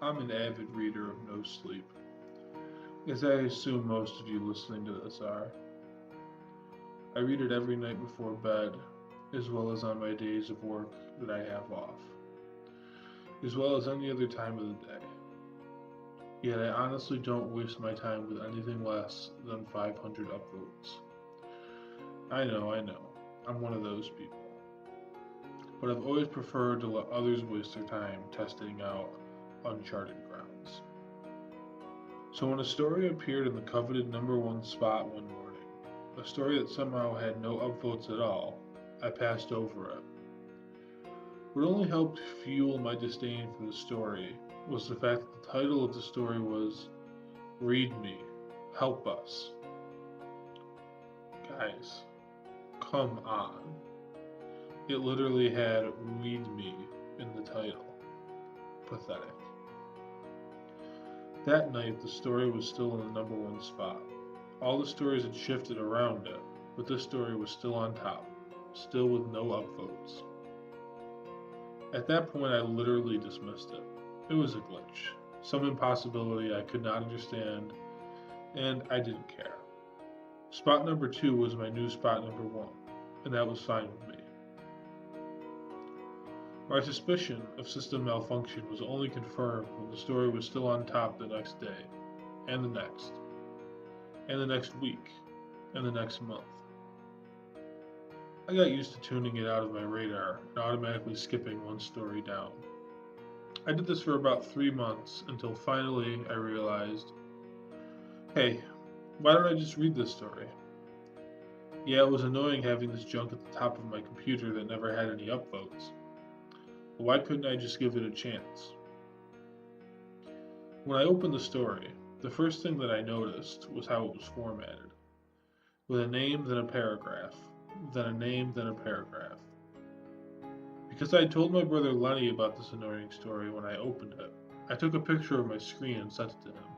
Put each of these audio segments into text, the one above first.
I'm an avid reader of no sleep, as I assume most of you listening to this are. I read it every night before bed, as well as on my days of work that I have off, as well as any other time of the day. Yet I honestly don't waste my time with anything less than 500 upvotes. I know, I'm one of those people. But I've always preferred to let others waste their time testing out uncharted grounds. So when a story appeared in the coveted #1 spot one morning, a story that somehow had no upvotes at all, I passed over it. What only helped fuel my disdain for the story was the fact that the title of the story was Read Me, Help Us. Guys, come on. It literally had Read Me in the title. Pathetic. That night, the story was still in the #1 spot. All the stories had shifted around it, but this story was still on top, still with no upvotes. At that point, I literally dismissed it. It was a glitch, some impossibility I could not understand, and I didn't care. Spot #2 was my new spot #1, and that was fine with me. My suspicion of system malfunction was only confirmed when the story was still on top the next day, and the next week, and the next month. I got used to tuning it out of my radar and automatically skipping one story down. I did this for about 3 months until finally I realized, hey, why don't I just read this story? Yeah, it was annoying having this junk at the top of my computer that never had any upvotes. But why couldn't I just give it a chance? When I opened the story, the first thing that I noticed was how it was formatted. With a name, then a paragraph, then a name, then a paragraph. Because I had told my brother Lenny about this annoying story when I opened it, I took a picture of my screen and sent it to him.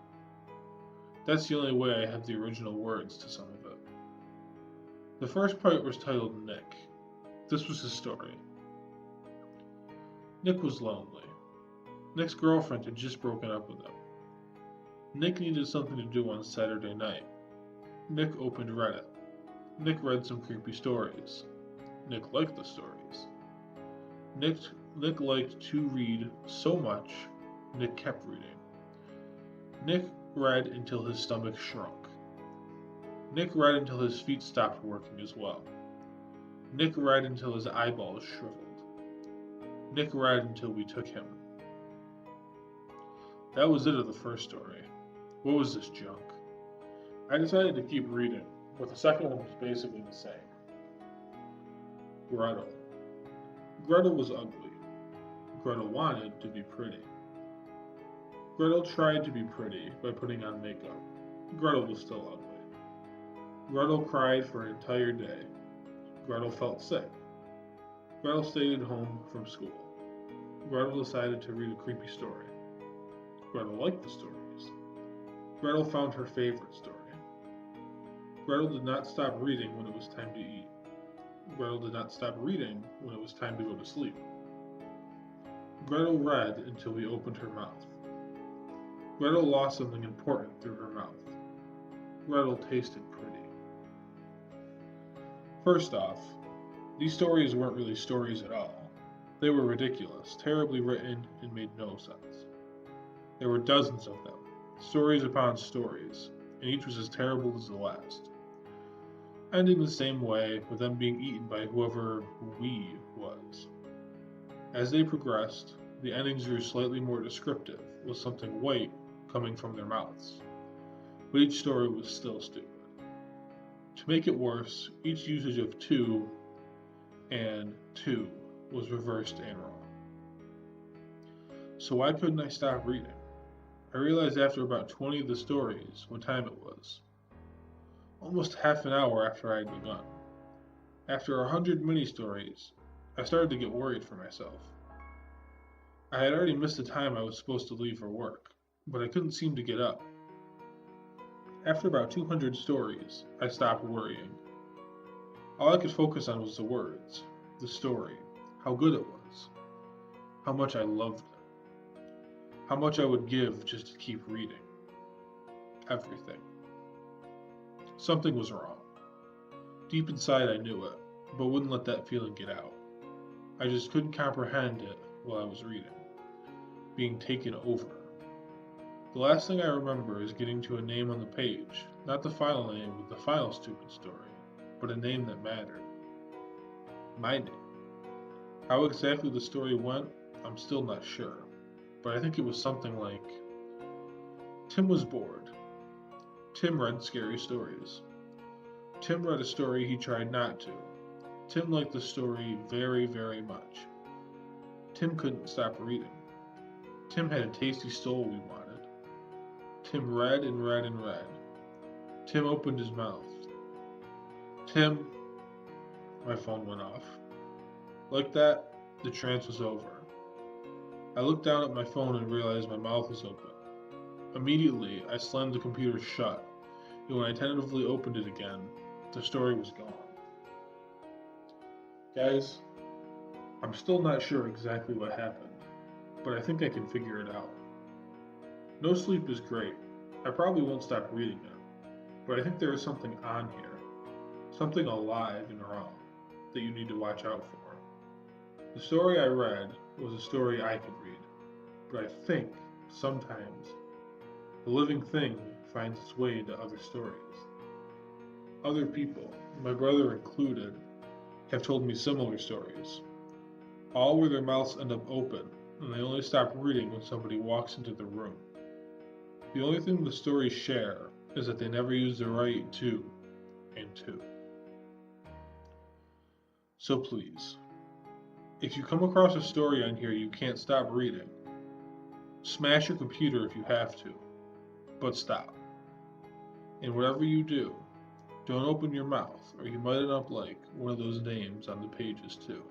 That's the only way I have the original words to some of it. The first part was titled Nick. This was his story. Nick was lonely. Nick's girlfriend had just broken up with him. Nick needed something to do on Saturday night. Nick opened Reddit. Nick read some creepy stories. Nick liked the stories. Nick liked to read so much, Nick kept reading. Nick read until his stomach shrunk. Nick read until his feet stopped working as well. Nick read until his eyeballs shriveled. Nick read until we took him. That was it of the first story. What was this junk? I decided to keep reading, but the second one was basically the same. Gretel. Gretel was ugly. Gretel wanted to be pretty. Gretel tried to be pretty by putting on makeup. Gretel was still ugly. Gretel cried for an entire day. Gretel felt sick. Gretel stayed at home from school. Gretel decided to read a creepy story. Gretel liked the stories. Gretel found her favorite story. Gretel did not stop reading when it was time to eat. Gretel did not stop reading when it was time to go to sleep. Gretel read until we opened her mouth. Gretel lost something important through her mouth. Gretel tasted pretty. First off, these stories weren't really stories at all. They were ridiculous, terribly written, and made no sense. There were dozens of them, stories upon stories, and each was as terrible as the last. Ending the same way, with them being eaten by whoever we was. As they progressed, the endings grew slightly more descriptive, with something white coming from their mouths. But each story was still stupid. To make it worse, each usage of to and to was reversed and wrong. So why couldn't I stop reading? I realized after about 20 of the stories what time it was. Almost half an hour after I had begun. After 100 mini-stories, I started to get worried for myself. I had already missed the time I was supposed to leave for work, but I couldn't seem to get up. After about 200 stories, I stopped worrying. All I could focus on was the words, the story, how good it was, how much I loved it. How much I would give just to keep reading. Everything. Something was wrong. Deep inside I knew it, but wouldn't let that feeling get out. I just couldn't comprehend it while I was reading. Being taken over. The last thing I remember is getting to a name on the page, not the final name of the final stupid story, but a name that mattered. My name. How exactly the story went, I'm still not sure, but I think it was something like, Tim was bored. Tim read scary stories. Tim read a story he tried not to. Tim liked the story very, very much. Tim couldn't stop reading. Tim had a tasty soul we wanted. Tim read and read and read. Tim opened his mouth. Tim... My phone went off. Like that, the trance was over. I looked down at my phone and realized my mouth was open. Immediately, I slammed the computer shut, and when I tentatively opened it again, the story was gone. Guys, I'm still not sure exactly what happened, but I think I can figure it out. No sleep is great. I probably won't stop reading it, but I think there is something on here, something alive and wrong, that you need to watch out for. The story I read was a story I could read, but I think, sometimes, the living thing finds its way into other stories. Other people, my brother included, have told me similar stories, all where their mouths end up open, and they only stop reading when somebody walks into the room. The only thing the stories share is that they never use the right to and to. So please, if you come across a story on here you can't stop reading, smash your computer if you have to, but stop. And whatever you do, don't open your mouth, or you might end up like one of those names on the pages too.